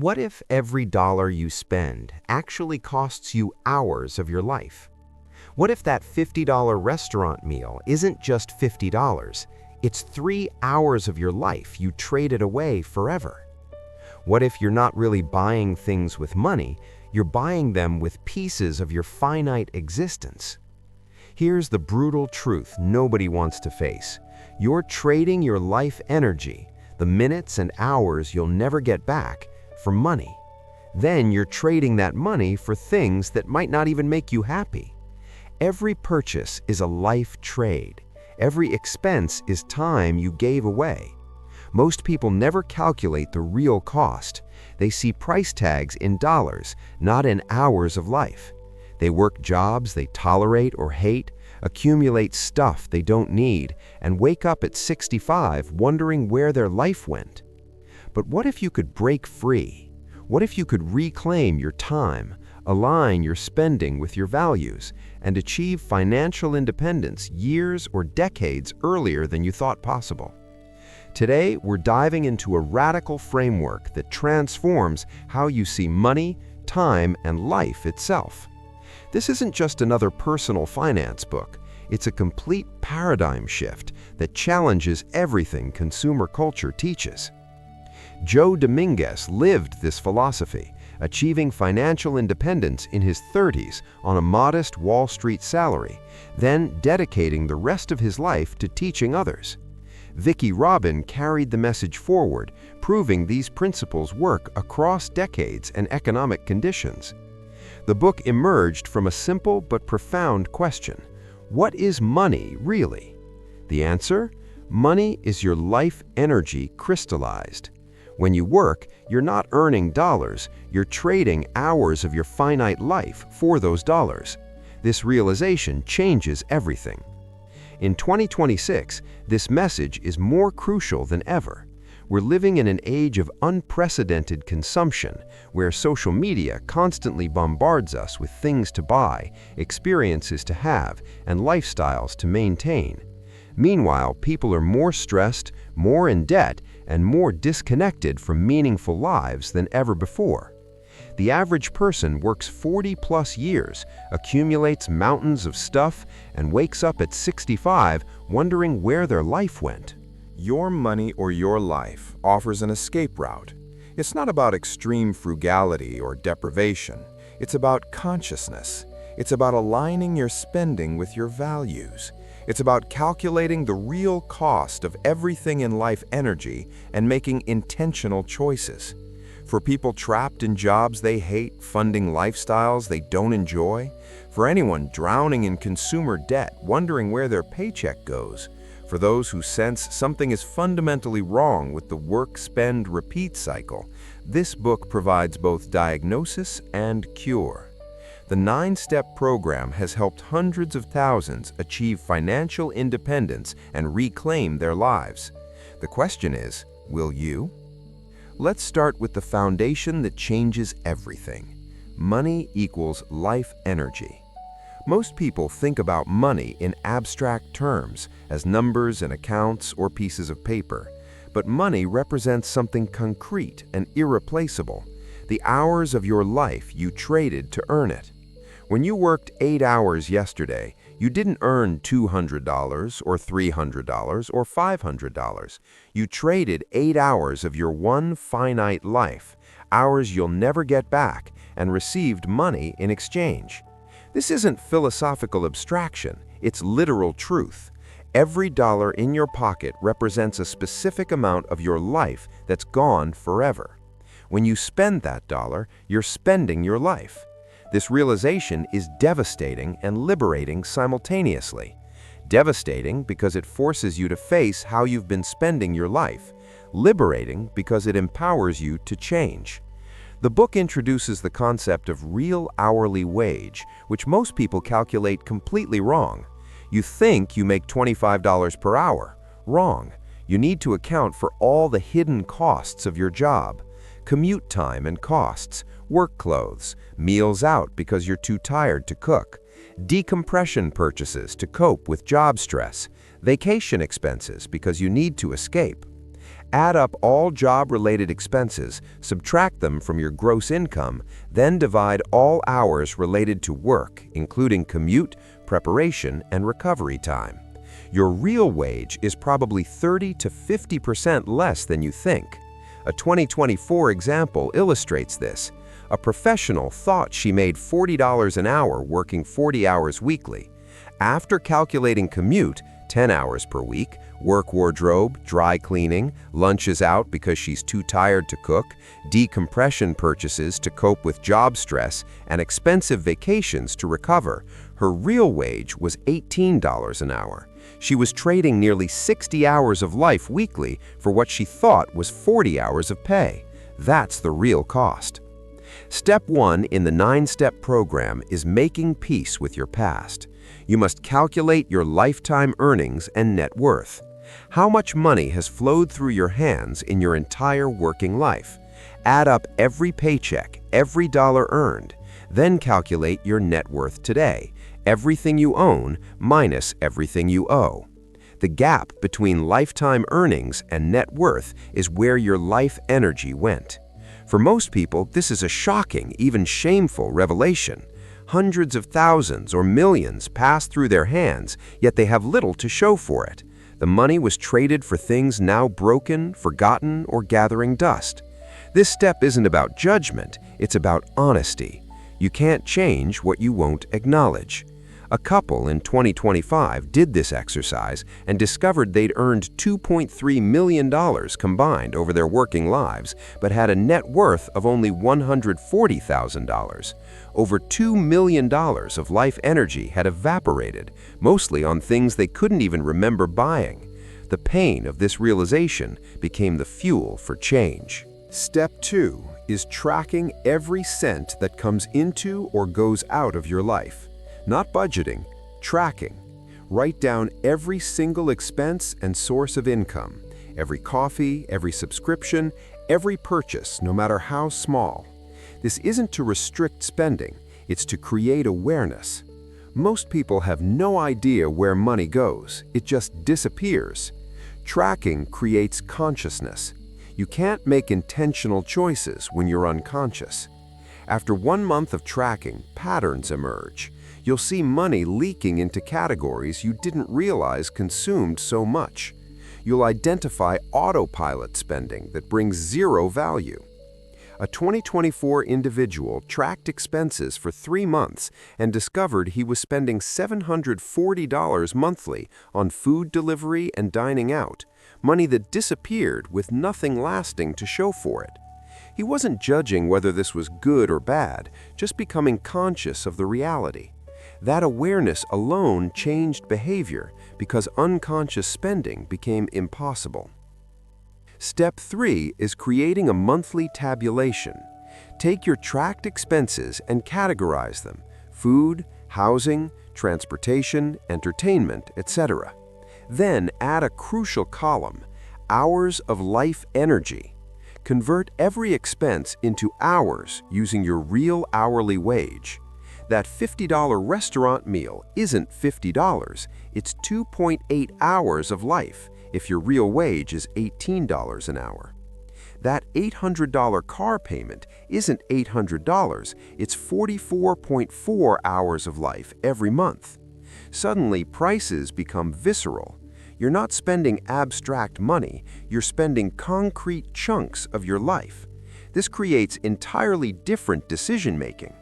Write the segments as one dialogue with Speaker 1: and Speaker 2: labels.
Speaker 1: What if every dollar you spend actually costs you hours of your life? What if that $50 restaurant meal isn't just $50, it's 3 hours of your life you traded away forever? What if you're not really buying things with money, you're buying them with pieces of your finite existence? Here's the brutal truth nobody wants to face. You're trading your life energy, the minutes and hours you'll never get back, for money. Then you're trading that money for things that might not even make you happy. Every purchase is a life trade. Every expense is time you gave away. Most people never calculate the real cost. They see price tags in dollars, not in hours of life. They work jobs they tolerate or hate, accumulate stuff they don't need, and wake up at 65 wondering where their life went. But what if you could break free? What if you could reclaim your time, align your spending with your values, and achieve financial independence years or decades earlier than you thought possible? Today, we're diving into a radical framework that transforms how you see money, time, and life itself. This isn't just another personal finance book. It's a complete paradigm shift that challenges everything consumer culture teaches. Dominguez lived this philosophy, achieving financial independence in his 30s on a modest Wall Street salary, then dedicating the rest of his life to teaching others. Vicki carried the message forward, proving these principles work across decades and economic conditions. The book emerged from a simple but profound question: what is money really? The answer? Money is your life energy crystallized. When you work, you're not earning dollars, you're trading hours of your finite life for those dollars. This realization changes everything. In 2026, this message is more crucial than ever. We're living in an age of unprecedented consumption, where social media constantly bombards us with things to buy, experiences to have, and lifestyles to maintain. Meanwhile, people are more stressed, more in debt, and more disconnected from meaningful lives than ever before. The average person works 40+ years, accumulates mountains of stuff, and wakes up at 65 wondering where their life went.
Speaker 2: Your money or your life offers an escape route. It's not about extreme frugality or deprivation. It's about consciousness. It's about aligning your spending with your values. It's about calculating the real cost of everything in life energy and making intentional choices. For people trapped in jobs they hate, funding lifestyles they don't enjoy, for anyone drowning in consumer debt, wondering where their paycheck goes, for those who sense something is fundamentally wrong with the work-spend-repeat cycle, this book provides both diagnosis and cure. The 9-step program has helped hundreds of thousands achieve financial independence and reclaim their lives. The question is, will you? Let's start with the foundation that changes everything. Money equals life energy. Most people think about money in abstract terms, as numbers and accounts or pieces of paper. But money represents something concrete and irreplaceable, the hours of your life you traded to earn it. When you worked 8 hours yesterday, you didn't earn $200 or $300 or $500. You traded 8 hours of your one finite life, hours you'll never get back, and received money in exchange. This isn't philosophical abstraction, it's literal truth. Every dollar in your pocket represents a specific amount of your life that's gone forever. When you spend that dollar, you're spending your life. This realization is devastating and liberating simultaneously. Devastating because it forces you to face how you've been spending your life. Liberating because it empowers you to change. The book introduces the concept of real hourly wage, which most people calculate completely wrong. You think you make $25 per hour. Wrong. You need to account for all the hidden costs of your job. Commute time and costs, work clothes, meals out because you're too tired to cook, decompression purchases to cope with job stress, vacation expenses because you need to escape.
Speaker 1: Add up all job-related expenses, subtract them from your gross income, then divide all hours related to work, including commute, preparation, and recovery time. Your real wage is probably 30 to 50% less than you think. A 2024 example illustrates this. A professional thought she made $40 an hour working 40 hours weekly. After calculating commute, 10 hours per week, work wardrobe, dry cleaning, lunches out because she's too tired to cook, decompression purchases to cope with job stress, and expensive vacations to recover, her real wage was $18 an hour. She was trading nearly 60 hours of life weekly for what she thought was 40 hours of pay. That's the real cost. Step 1 in the 9-step program is making peace with your past. You must calculate your lifetime earnings and net worth. How much money has flowed through your hands in your entire working life? Add up every paycheck, every dollar earned. Then calculate your net worth today, everything you own minus everything you owe. The gap between lifetime earnings and net worth is where your life energy went. For most people, this is a shocking, even shameful revelation. Hundreds of thousands or millions pass through their hands, yet they have little to show for it. The money was traded for things now broken, forgotten, or gathering dust. This step isn't about judgment, it's about honesty. You can't change what you won't acknowledge. A couple in 2025 did this exercise and discovered they'd earned $2.3 million combined over their working lives, but had a net worth of only $140,000. Over $2 million of life energy had evaporated, mostly on things they couldn't even remember buying. The pain of this realization became the fuel for change. Step 2 is tracking every cent that comes into or goes out of your life. Not budgeting, tracking. Write down every single expense and source of income, every coffee, every subscription, every purchase, no matter how small. This isn't to restrict spending, it's to create awareness. Most people have no idea where money goes, it just disappears. Tracking creates consciousness. You can't make intentional choices when you're unconscious. After 1 month of tracking, patterns emerge. You'll see money leaking into categories you didn't realize consumed so much. You'll identify autopilot spending that brings zero value. A 2024 individual tracked expenses for 3 months and discovered he was spending $740 monthly on food delivery and dining out, money that disappeared with nothing lasting to show for it. He wasn't judging whether this was good or bad, just becoming conscious of the reality. That awareness alone changed behavior because unconscious spending became impossible. Step 3 is creating a monthly tabulation. Take your tracked expenses and categorize them: food, housing, transportation, entertainment, etc. Then add a crucial column: hours of life energy. Convert every expense into hours using your real hourly wage. That $50 restaurant meal isn't $50, it's 2.8 hours of life if your real wage is $18 an hour. That $800 car payment isn't $800, it's 44.4 hours of life every month. Suddenly, prices become visceral. You're not spending abstract money, you're spending concrete chunks of your life. This creates entirely different decision-making.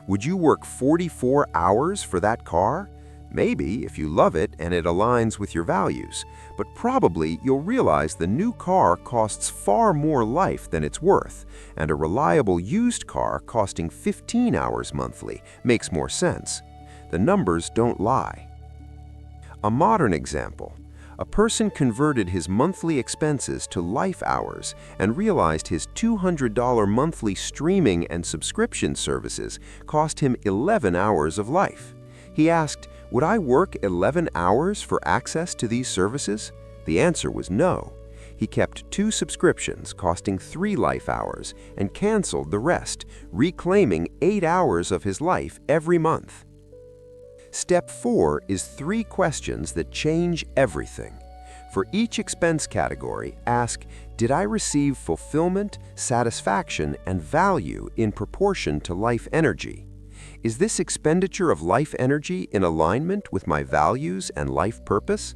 Speaker 1: Would you work 44 hours for that car? Maybe, if you love it and it aligns with your values, but probably you'll realize the new car costs far more life than it's worth, and a reliable used car costing 15 hours monthly makes more sense. The numbers don't lie. A modern example. A person converted his monthly expenses to life hours and realized his $200 monthly streaming and subscription services cost him 11 hours of life. He asked, "Would I work 11 hours for access to these services?" The answer was no. He kept 2 subscriptions costing 3 life hours and canceled the rest, reclaiming 8 hours of his life every month. Step 4 is 3 questions that change everything.
Speaker 3: For each expense category, ask, did I receive fulfillment, satisfaction, and value in proportion to life energy? Is this expenditure of life energy in alignment with my values and life purpose?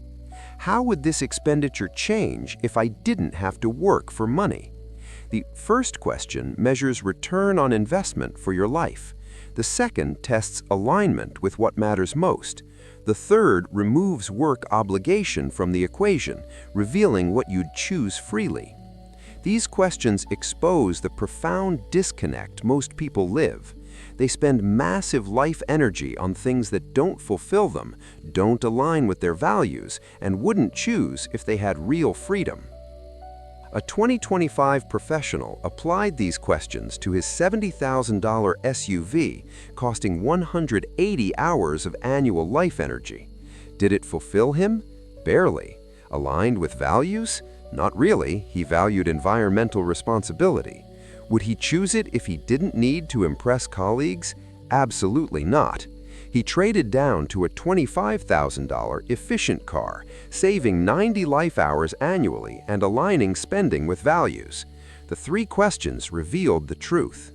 Speaker 3: How would this expenditure change if I didn't have to work for money? The first question measures return on investment for your life. The second tests alignment with what matters most. The third removes work obligation from the equation, revealing what you'd choose freely. These questions expose the profound disconnect most people live. They spend massive life energy on things that don't fulfill them, don't align with their values, and wouldn't choose if they had real freedom. A 2025 professional applied these questions to his $70,000 SUV, costing 180 hours of annual life energy. Did it fulfill him? Barely. Aligned with values? Not really. He valued environmental responsibility. Would he choose it if he didn't need to impress colleagues? Absolutely not. He traded down to a $25,000 efficient car, saving 90 life hours annually and aligning spending with values. The three questions revealed the truth.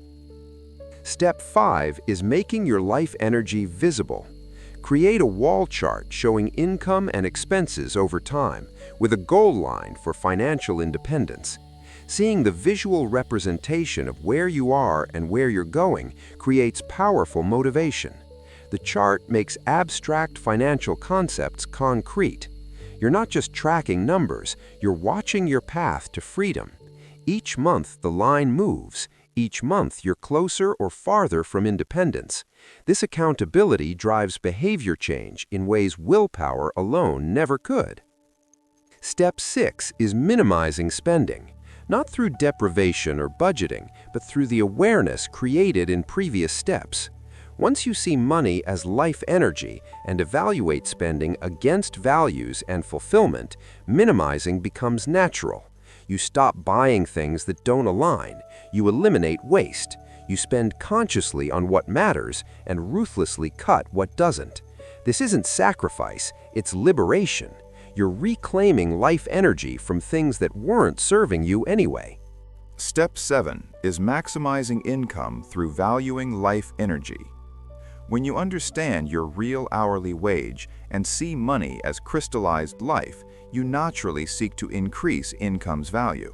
Speaker 3: Step 5 is making your life energy visible. Create a wall chart showing income and expenses over time, with a goal line for financial independence. Seeing the visual representation of where you are and where you're going creates powerful motivation. The chart makes abstract financial concepts concrete. You're not just tracking numbers, you're watching your path to freedom. Each month the line moves. Each month you're closer or farther from independence. This accountability drives behavior change in ways willpower alone never could. Step 6 is minimizing spending. Not through deprivation or budgeting, but through the awareness created in previous steps. Once you see money as life energy and evaluate spending against values and fulfillment, minimizing becomes natural. You stop buying things that don't align. You eliminate waste. You spend consciously on what matters and ruthlessly cut what doesn't. This isn't sacrifice, it's liberation. You're reclaiming life energy from things that weren't serving you anyway.
Speaker 2: Step 7 is maximizing income through valuing life energy. When you understand your real hourly wage and see money as crystallized life, you naturally seek to increase income's value.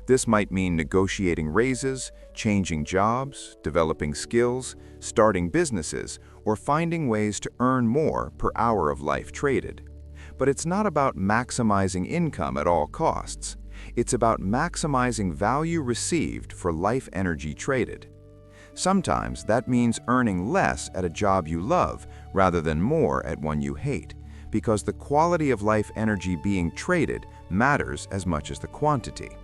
Speaker 2: This might mean negotiating raises, changing jobs, developing skills, starting businesses, or finding ways to earn more per hour of life traded. But it's not about maximizing income at all costs. It's about maximizing value received for life energy traded. Sometimes that means earning less at a job you love rather than more at one you hate, because the quality of life energy being traded matters as much as the quantity.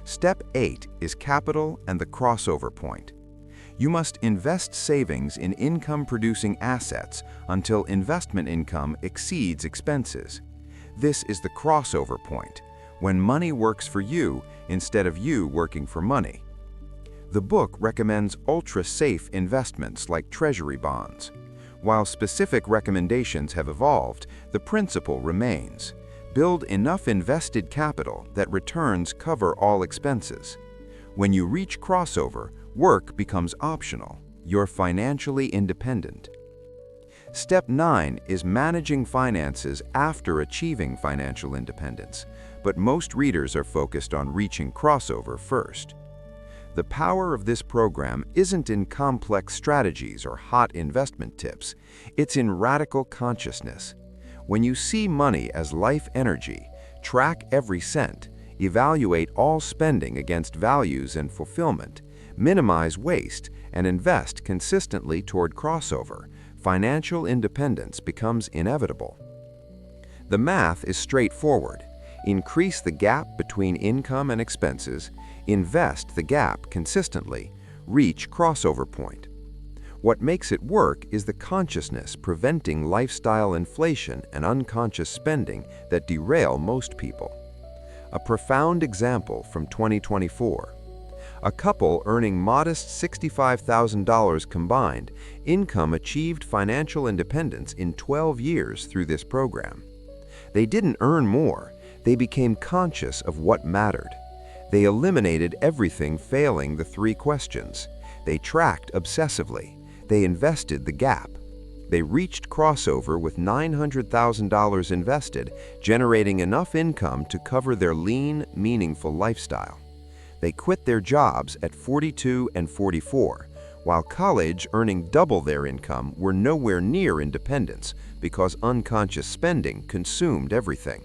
Speaker 2: Step 8 is capital and the crossover point. You must invest savings in income-producing assets until investment income exceeds expenses. This is the crossover point, when money works for you instead of you working for money. The book recommends ultra-safe investments like treasury bonds. While specific recommendations have evolved, the principle remains. Build enough invested capital that returns cover all expenses. When you reach crossover, work becomes optional. You're financially independent. Step 9 is managing finances after achieving financial independence, but most readers are focused on reaching crossover first. The power of this program isn't in complex strategies or hot investment tips. It's in radical consciousness. When you see money as life energy, track every cent, evaluate all spending against values and fulfillment, minimize waste, and invest consistently toward crossover, financial independence becomes inevitable. The math is straightforward. Increase the gap between income and expenses, invest the gap consistently, reach crossover point. What makes it work is the consciousness preventing lifestyle inflation and unconscious spending that derail most people. A profound example from 2024. A couple earning modest $65,000 combined income achieved financial independence in 12 years through this program.
Speaker 3: They didn't earn more. They became conscious of what mattered. They eliminated everything failing the 3 questions. They tracked obsessively. They invested the gap. They reached crossover with $900,000 invested, generating enough income to cover their lean, meaningful lifestyle. They quit their jobs at 42 and 44, while college earning double their income were nowhere near independence because unconscious spending consumed everything.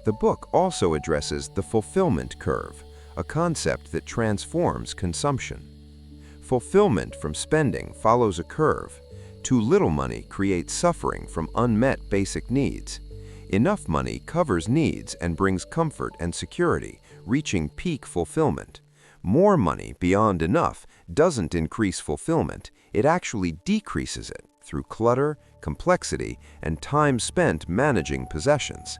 Speaker 3: The book also addresses the fulfillment curve, a concept that transforms consumption. Fulfillment from spending follows a curve. Too little money creates suffering from unmet basic needs. Enough money covers needs and brings comfort and security, reaching peak fulfillment. More money beyond enough doesn't increase fulfillment, it actually decreases it through clutter, complexity, and time spent managing possessions.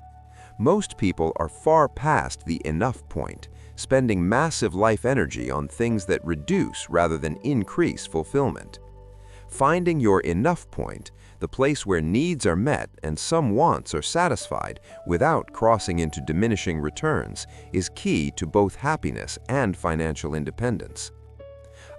Speaker 3: Most people are far past the enough point, spending massive life energy on things that reduce rather than increase fulfillment. Finding your enough point, the place where needs are met and some wants are satisfied without crossing into diminishing returns, is key to both happiness and financial independence.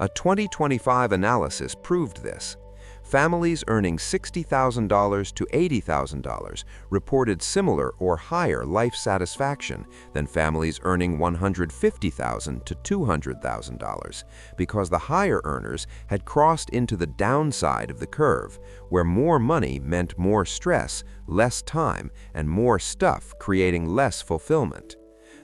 Speaker 3: A 2025 analysis proved this. Families earning $60,000 to $80,000 reported similar or higher life satisfaction than families earning $150,000 to $200,000 because the higher earners had crossed into the downside of the curve, where more money meant more stress, less time, and more stuff, creating less fulfillment.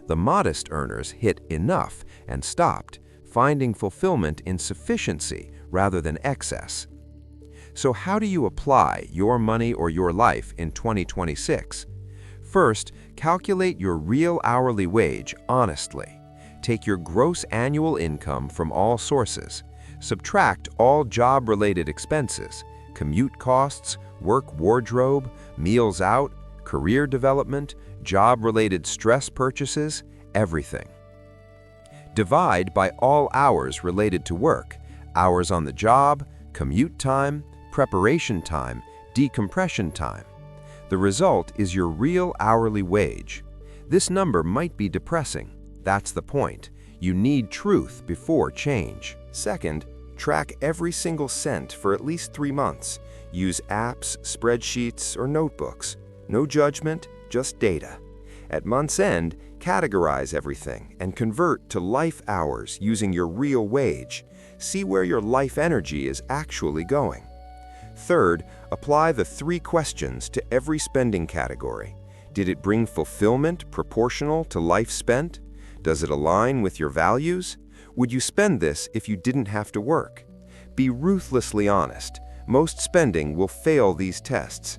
Speaker 3: The modest earners hit enough and stopped, finding fulfillment in sufficiency rather than excess. So how do you apply your money or your life in 2026? First, calculate your real hourly wage honestly. Take your gross annual income from all sources. Subtract all job-related expenses, commute costs, work wardrobe, meals out, career development, job-related stress purchases, everything. Divide by all hours related to work, hours on the job, commute time, preparation time, decompression time. The result is your real hourly wage. This number might be depressing. That's the point. You need truth before change. Second, track every single cent for at least 3 months. Use apps, spreadsheets, or notebooks. No judgment, just data. At month's end, categorize everything and convert to life hours using your real wage. See where your life energy is actually going. Third, apply the 3 questions to every spending category. Did it bring fulfillment proportional to life spent? Does it align with your values? Would you spend this if you didn't have to work? Be ruthlessly honest. Most spending will fail these tests.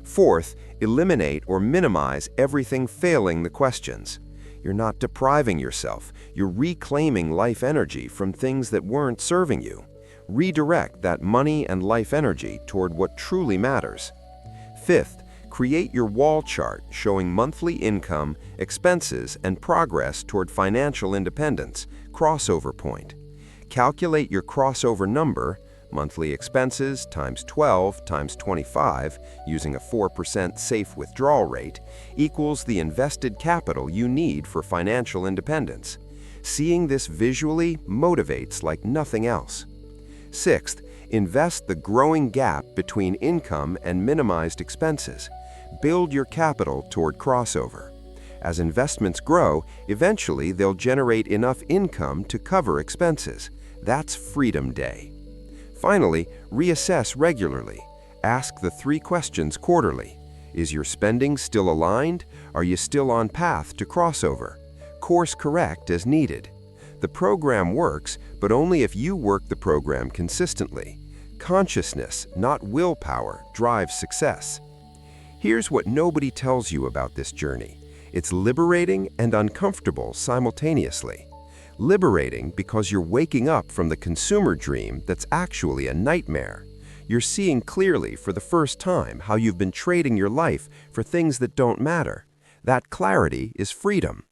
Speaker 3: Fourth, eliminate or minimize everything failing the questions. You're not depriving yourself. You're reclaiming life energy from things that weren't serving you. Redirect that money and life energy toward what truly matters. Fifth, create your wall chart showing monthly income, expenses, and progress toward financial independence, crossover point. Calculate your crossover number, monthly expenses times 12 times 25, using a 4% safe withdrawal rate, equals the invested capital you need for financial independence. Seeing this visually motivates like nothing else. Sixth, invest the growing gap between income and minimized expenses. Build your capital toward crossover. As investments grow, eventually they'll generate enough income to cover expenses. That's Freedom Day. Finally, reassess regularly. Ask the 3 questions quarterly. Is your spending still aligned? Are you still on path to crossover? Course correct as needed. The program works, but only if you work the program consistently. Consciousness, not willpower, drives success. Here's what nobody tells you about this journey. It's liberating and uncomfortable simultaneously. Liberating because you're waking up from the consumer dream that's actually a nightmare. You're seeing clearly for the first time how you've been trading your life for things that don't matter. That clarity is freedom.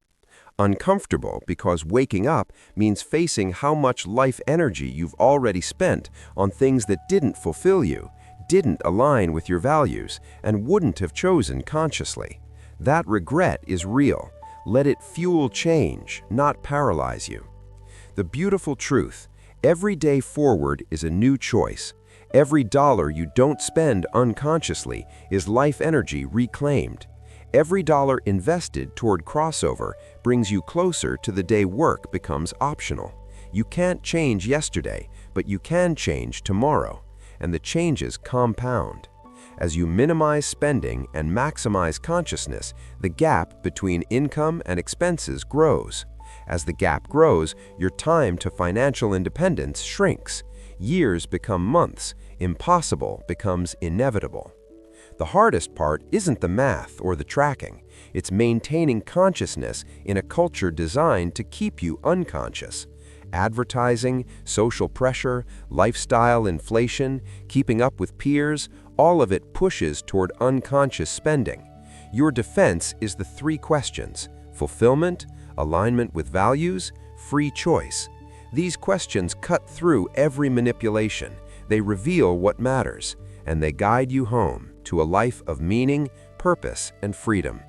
Speaker 3: Uncomfortable because waking up means facing how much life energy you've already spent on things that didn't fulfill you, didn't align with your values, and wouldn't have chosen consciously. That regret is real. Let it fuel change, not paralyze you. The beautiful truth: every day forward is a new choice. Every dollar you don't spend unconsciously is life energy reclaimed. Every dollar invested toward crossover brings you closer to the day work becomes optional. You can't change yesterday, but you can change tomorrow, and the changes compound. As you minimize spending and maximize consciousness, the gap between income and expenses grows. As the gap grows, your time to financial independence shrinks. Years become months. Impossible becomes inevitable. The hardest part isn't the math or the tracking. It's maintaining consciousness in a culture designed to keep you unconscious. Advertising, social pressure, lifestyle inflation, keeping up with peers, all of it pushes toward unconscious spending. Your defense is the three questions: fulfillment, alignment with values, free choice. These questions cut through every manipulation. They reveal what matters, and they guide you home to a life of meaning, purpose, and freedom.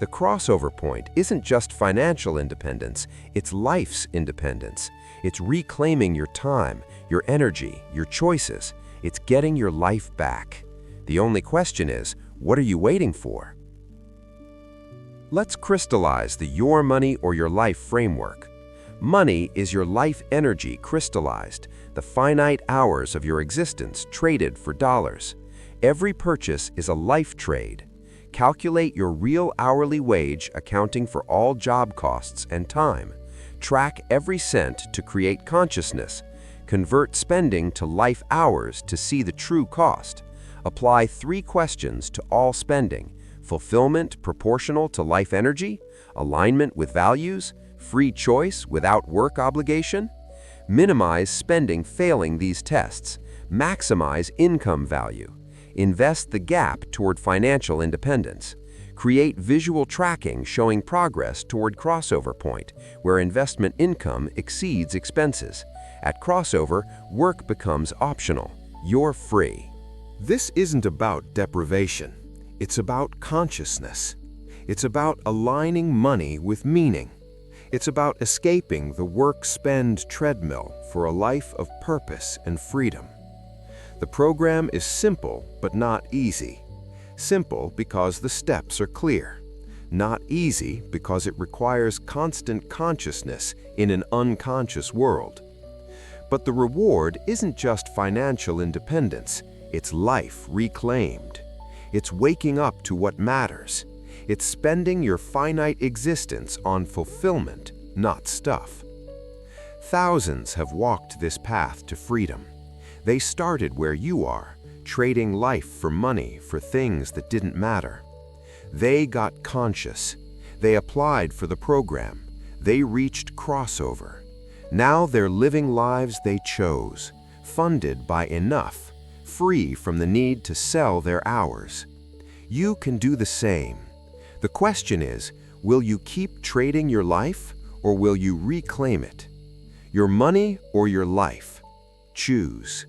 Speaker 3: The crossover point isn't just financial independence, it's life's independence. It's reclaiming your time, your energy, your choices. It's getting your life back. The only question is, what are you waiting for? Let's crystallize the your money or your life framework. Money is your life energy crystallized, the finite hours of your existence traded for dollars. Every purchase is a life trade. Calculate your real hourly wage, accounting for all job costs and time. Track every cent to create consciousness. Convert spending to life hours to see the true cost. Apply three questions to all spending: fulfillment proportional to life energy, alignment with values, free choice without work obligation. Minimize spending failing these tests. Maximize income value. Invest the gap toward financial independence. Create visual tracking showing progress toward crossover point, where investment income exceeds expenses. At crossover, work becomes optional. You're free.
Speaker 2: This isn't about deprivation. It's about consciousness. It's about aligning money with meaning. It's about escaping the work-spend treadmill for a life of purpose and freedom. The program is simple but not easy. Simple because the steps are clear. Not easy because it requires constant consciousness in an unconscious world. But the reward isn't just financial independence, it's life reclaimed. It's waking up to what matters. It's spending your finite existence on fulfillment, not stuff. Thousands have walked this path to freedom. They started where you are, trading life for money for things that didn't matter. They got conscious. They applied for the program. They reached crossover. Now they're living lives they chose, funded by enough, free from the need to sell their hours. You can do the same. The question is, will you keep trading your life, or will you reclaim it? Your money or your life? Choose.